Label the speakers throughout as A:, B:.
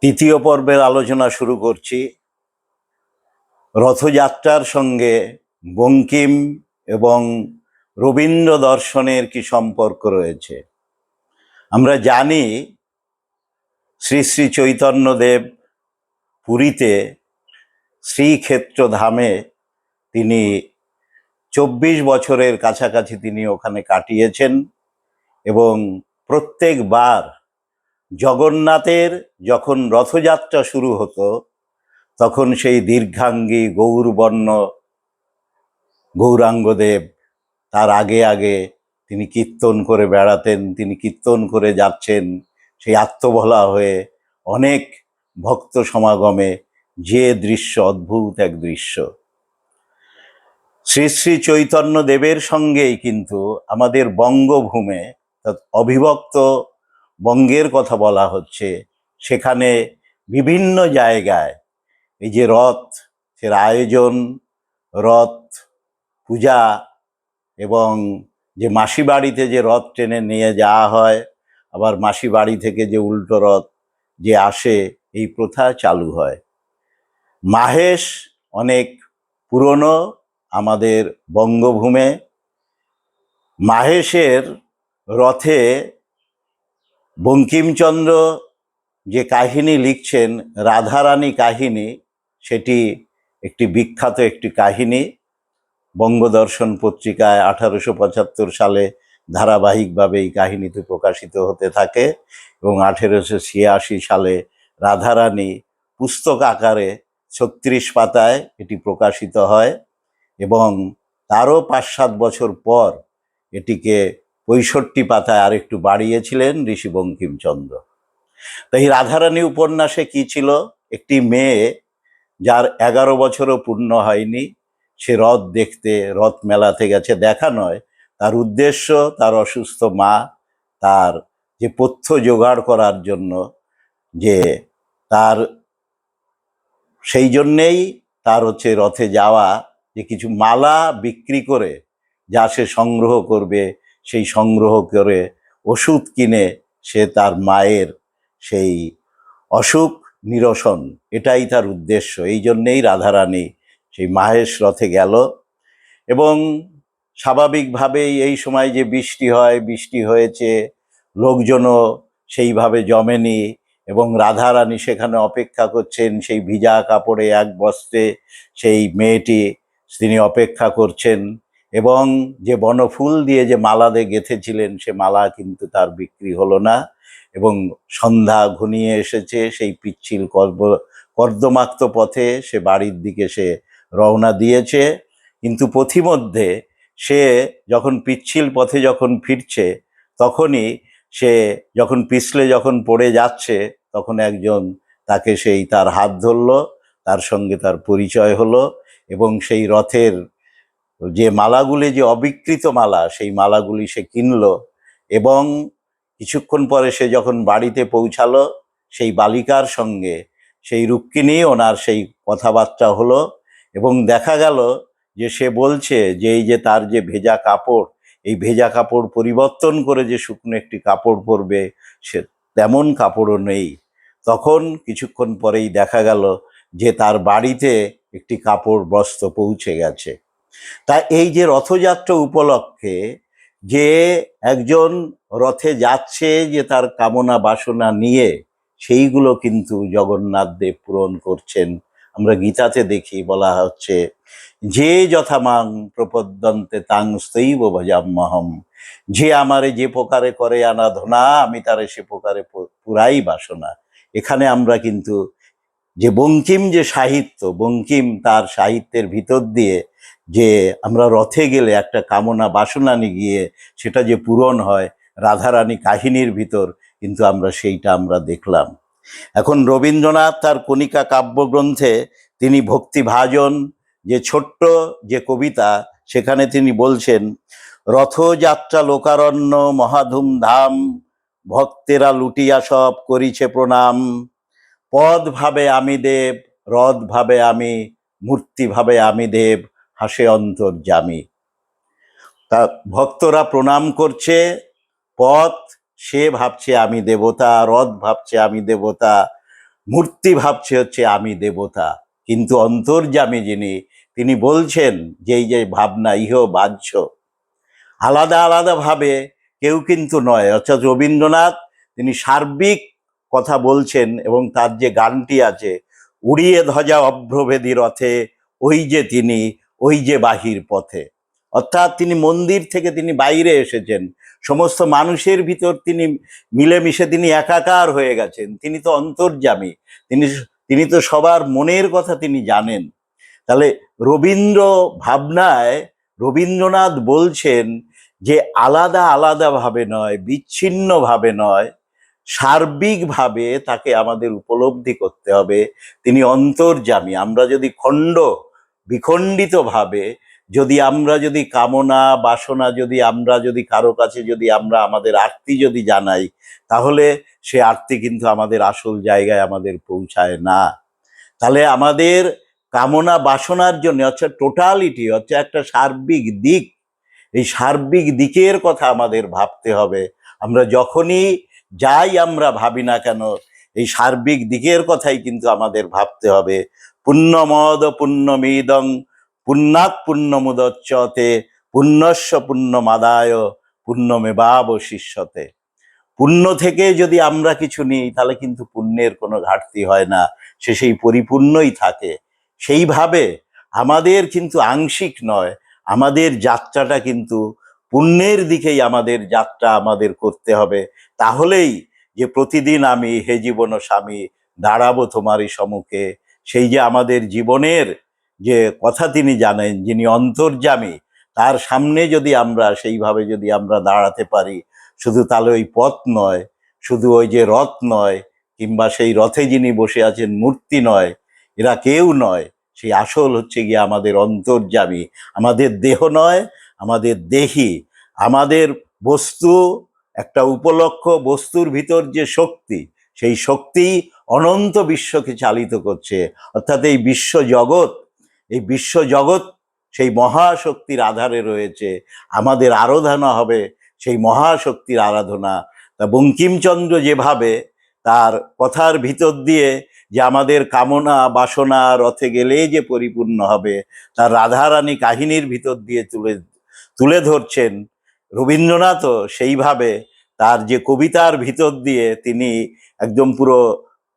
A: তৃতীয় পর্বের আলোচনা শুরু করছি। রথযাত্রার সঙ্গে বঙ্কিম এবং রবীন্দ্র দর্শনের কি সম্পর্ক রয়েছে। আমরা জানি শ্রী শ্রী চৈতন্যদেব পুরীতে শ্রীক্ষেত্র ধামে তিনি 24 বছরের কাছাকাছি তিনি ওখানে কাটিয়েছেন এবং প্রত্যেকবার জগন্নাথের যখন রথযাত্রা শুরু হতো তখন সেই দীর্ঘাঙ্গী গৌরবর্ণ গৌরাঙ্গদেব তার আগে আগে তিনি কীর্তন করে বেড়াতেন, তিনি কীর্তন করে যাচ্ছেন সেই আত্মভোলা হয়ে অনেক ভক্ত সমাগমে। যে দৃশ্য, অদ্ভুত এক দৃশ্য। শ্রী শ্রী চৈতন্য দেবের সঙ্গেই কিন্তু আমাদের বঙ্গভূমে অবিভক্ত বঙ্গের কথা বলা হচ্ছে। সেখানে বিভিন্ন জায়গায় এই যে রথের আয়োজন, রথ পূজা এবং যে মাসি বাড়িতে যে রথ টেনে নিয়ে যাওয়া হয়, আবার মাসি বাড়ি থেকে যে উল্টো রথ যে আসে, এই প্রথা চালু হয়। মাহেশ অনেক পুরনো আমাদের বঙ্গভূমে। মাহেশের রথে বঙ্কিমচন্দ্র যে কাহিনী লিখছেন, রাধারানী কাহিনী, সেটি একটি বিখ্যাত একটি কাহিনী। বঙ্গদর্শন পত্রিকায় 1875 সালে ধারাবাহিকভাবে এই কাহিনীটি প্রকাশিত হতে থাকে এবং 1886 সালে রাধারানী পুস্তক আকারে 36 পাতায় এটি প্রকাশিত হয় এবং তারও 5-7 বছর পর এটিকে 65 পাতায় আরেকটু বাড়িয়েছিলেন ঋষি বঙ্কিমচন্দ্র। তাই রাধারানী উপন্যাসে কি ছিল, একটি মেয়ে যার 11 বছরও পূর্ণ হয়নি, সে রথ দেখতে রথ মেলাতে গেছে। দেখা নয়, তার উদ্দেশ্য তার অসুস্থ মা, তার যে পথ্য জোগাড় করার জন্য, যে তার সেই জন্যেই তার হচ্ছে রথে যাওয়া, যে কিছু মালা বিক্রি করে যা সে সংগ্রহ করবে, সেই সংগ্রহ করে ওষুধ কিনে সে তার মায়ের সেই অসুখ নিরসন, এটাই তার উদ্দেশ্য। এই জন্যেই রাধারানী সেই মাহেশ রথে গেল এবং স্বাভাবিকভাবেই এই সময় যে বৃষ্টি হয়, বৃষ্টি হয়েছে, লোকজনও সেইভাবে জমেনি এবং রাধারানী সেখানে অপেক্ষা করছেন সেই ভিজা কাপড়ে এক বস্ত্রে। সেই মেয়েটি তিনি অপেক্ষা করছেন এবং যে বনফুল দিয়ে যে মালা দিয়ে গেঁথেছিলেন, সে মালা কিন্তু তার বিক্রি হলো না এবং সন্ধ্যা ঘনিয়ে এসেছে। সেই পিচ্ছিল কর্দমাক্ত পথে সে বাড়ির দিকে সে রওনা দিয়েছে, কিন্তু পথিমধ্যে সে যখন পিচ্ছিল পথে যখন ফিরছে, তখনই সে যখন পিছলে যখন পড়ে যাচ্ছে, তখন একজন তাকে সেই তার হাত ধরলো, তার সঙ্গে তার পরিচয় হলো এবং সেই রথের যে মালাগুলি, যে অবিকৃত মালা, সেই মালাগুলি সে কিনলো এবং কিছুক্ষণ পরে সে যখন বাড়িতে পৌঁছালো, সেই বালিকার সঙ্গে সেই রুক্মিণী ওনার সেই কথাবার্তা হলো এবং দেখা গেল যে সে বলছে যে এই যে তার যে ভেজা কাপড়, এই ভেজা কাপড় পরিবর্তন করে যে শুকনো একটি কাপড় পরবে, সে তেমন কাপড়ও নেই। তখন কিছুক্ষণ পরেই দেখা গেল যে তার বাড়িতে একটি কাপড় বস্ত্র পৌঁছে গেছে। তা এই যে রথযাত্রা উপলক্ষে যে একজন রথে যাচ্ছে, যে তার কামনা বাসনা নিয়ে, সেইগুলো কিন্তু জগন্নাথ দেব পূরণ করছেন। আমরা গীতাতে দেখি, বলা হচ্ছে যে যথামাং প্রপদ্যন্তে তাং স্তৈব ভজাম্যহম, যে আমারে যে প্রকারে করে আরাধনা, আমি তারে সে প্রকারে পুরাই বাসনা। এখানে আমরা কিন্তু যে বঙ্কিম যে সাহিত্য, বঙ্কিম তার সাহিত্যের ভিতর দিয়ে যে আমরা রথে গেলে একটা কামনা বাসনা নিয়ে গিয়ে সেটা যে পূরণ হয়, রাধারানী কাহিনীর ভিতর কিন্তু আমরা সেইটা আমরা দেখলাম। এখন রবীন্দ্রনাথ তার কণিকা কাব্যগ্রন্থে তিনি ভক্তিভাজন যে ছোট্ট যে কবিতা, সেখানে তিনি বলছেন, রথযাত্রা লোকারণ্য মহাধুমধাম, ভক্তেরা লুটিয়া সব করিছে প্রণাম, পদ ভাবে আমি দেব, রথ ভাবে আমি, মূর্তি ভাবে আমি দেব, হাসে অন্তর্যামী। তা ভক্তরা প্রণাম করছে, পথ সে ভাবছে আমি দেবতা, রথ ভাবছে আমি দেবতা, মূর্তি ভাবছে হচ্ছে আমি দেবতা, কিন্তু অন্তর্যামী যিনি, তিনি বলছেন যে এই যে ভাবনা ইহ বাহ্য, আলাদা আলাদা ভাবে কেউ কিন্তু নয়। অর্থাৎ রবীন্দ্রনাথ তিনি সার্বিক কথা বলছেন, এবং তার যে গানটি আছে, উড়িয়ে ধ্বজা অভ্রভেদী রথে, ওই যে তিনি, ওই যে বাহির পথে, অর্থাৎ তিনি মন্দির থেকে তিনি বাইরে এসেছেন, সমস্ত মানুষের ভিতর তিনি মিলেমিশে তিনি একাকার হয়ে গেছেন। তিনি তো অন্তর্যামী, তিনি তিনি তো সবার মনের কথা তিনি জানেন। তাহলে রবীন্দ্র ভাবনায় রবীন্দ্রনাথ বলছেন যে আলাদা আলাদা ভাবে নয়, বিচ্ছিন্ন ভাবে নয়, সার্বিকভাবে তাকে আমাদের উপলব্ধি করতে হবে। তিনি অন্তর্যামী। আমরা যদি বিখণ্ডিত ভাবে আমরা যদি কামনা বাসনা আমরা যদি কারো কাছে আমরা আমাদের আরতি যদি জানাই, তাহলে সে আরতি কিন্তু আমাদের আসল জায়গায় আমাদের পৌঁছায় না। তাহলে আমাদের কামনা বাসনার জন্য হচ্ছে টোটালিটি, হচ্ছে একটা সার্বিক দিক। এই সার্বিক দিকের কথা আমাদের ভাবতে হবে। আমরা যখনই আমরা ভাবি না কেন, এই সার্বিক দিকের কথাই কিন্তু আমাদের ভাবতে হবে। পুণ্যমদ পুণ্যমিদং পুণ্যাৎ পুণ্যমুদচ্যতে পুণ্যস্য পুণ্যমাদায় পুণ্যমেবাবশিষ্যতে। পুণ্য থেকে যদি আমরা কিছু নিই, তাহলে কিন্তু পুণ্যের কোনো ঘাটতি হয় না, সে সেই পরিপূর্ণই থাকে। সেইভাবে আমাদের কিন্তু আংশিক নয়, আমাদের যাত্রাটা কিন্তু পুণ্যের দিকেই আমাদের যাত্রা আমাদের করতে হবে। তাহলেই যে প্রতিদিন আমি হে জীবন স্বামী দাঁড়াবো তোমারই সম্মুখে, সেই যে আমাদের জীবনের যে কথা তিনি জানেন, যিনি অন্তর্যামী, তার সামনে যদি আমরা সেইভাবে যদি আমরা দাঁড়াতে পারি, শুধু তাহলে ওই পথ নয়, শুধু ওই যে রথ নয়, কিংবা সেই রথে যিনি বসে আছেন মূর্তি নয়, এরা কেউ নয়। সেই আসল হচ্ছে গিয়ে আমাদের অন্তর্যামী। আমাদের দেহ নয়, আমাদের দেহি, আমাদের বস্তু একটা উপলক্ষ, বস্তুর ভিতর যে শক্তি, সেই শক্তি অনন্ত বিশ্বকে চালিত করছে। অর্থাৎ এই বিশ্বজগৎ সেই মহাশক্তির আধারে রয়েছে। আমাদের আরাধনা হবে সেই মহাশক্তির আরাধনা। তা বঙ্কিমচন্দ্র যেভাবে তার কথার ভিতর দিয়ে যে আমাদের কামনা বাসনা রথে গেলেই যে পরিপূর্ণ হবে, তার রাধারানী কাহিনীর ভিতর দিয়ে তুলে ধরছেন, রবীন্দ্রনাথও সেইভাবে তার যে কবিতার ভিতর দিয়ে তিনি একদম পুরো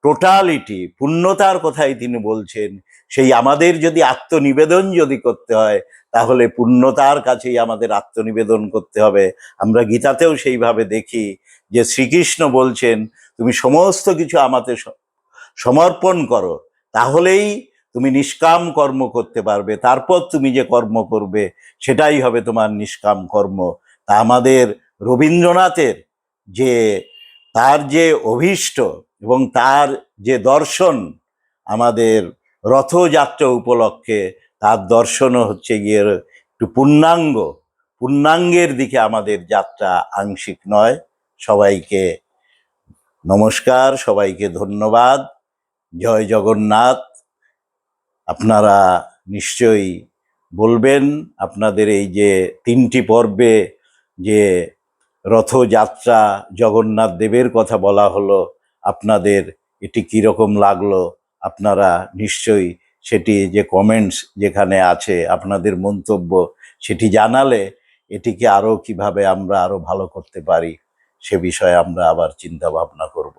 A: টোটালিটি পূর্ণতার কথাই তিনি বলছেন। সেই আমাদের যদি আত্মনিবেদন যদি করতে হয়, তাহলে পূর্ণতার কাছেই আমাদের আত্মনিবেদন করতে হবে। আমরা গীতাতেও সেইভাবে দেখি যে শ্রীকৃষ্ণ বলছেন, তুমি সমস্ত কিছু আমাকে সমর্পণ করো, তাহলেই তুমি নিষ্কাম কর্ম করতে পারবে। তারপর তুমি যে কর্ম করবে সেটাই হবে তোমার নিষ্কাম কর্ম। তা আমাদের রবীন্দ্রনাথের যে তার যে অভীষ্ট এবং তার যে দর্শন, আমাদের রথযাত্রা উপলক্ষে তার দর্শনও হচ্ছে গিয়ে একটু পূর্ণাঙ্গের দিকে আমাদের যাত্রা, আংশিক নয়। সবাইকে নমস্কার, সবাইকে ধন্যবাদ। জয় জগন্নাথ। আপনারা নিশ্চয়ই বলবেন আপনাদের এই যে 3টি পর্বে যে রথযাত্রা জগন্নাথ দেবের কথা বলা হলো, আপনাদের এটি কীরকম লাগলো। আপনারা নিশ্চয়ই সেটি যে কমেন্টস যেখানে আছে আপনাদের মন্তব্য, সেটি জানালে এটিকে আরও কিভাবে আমরা আরও ভালো করতে পারি সে বিষয়ে আমরা আবার চিন্তা ভাবনা করব।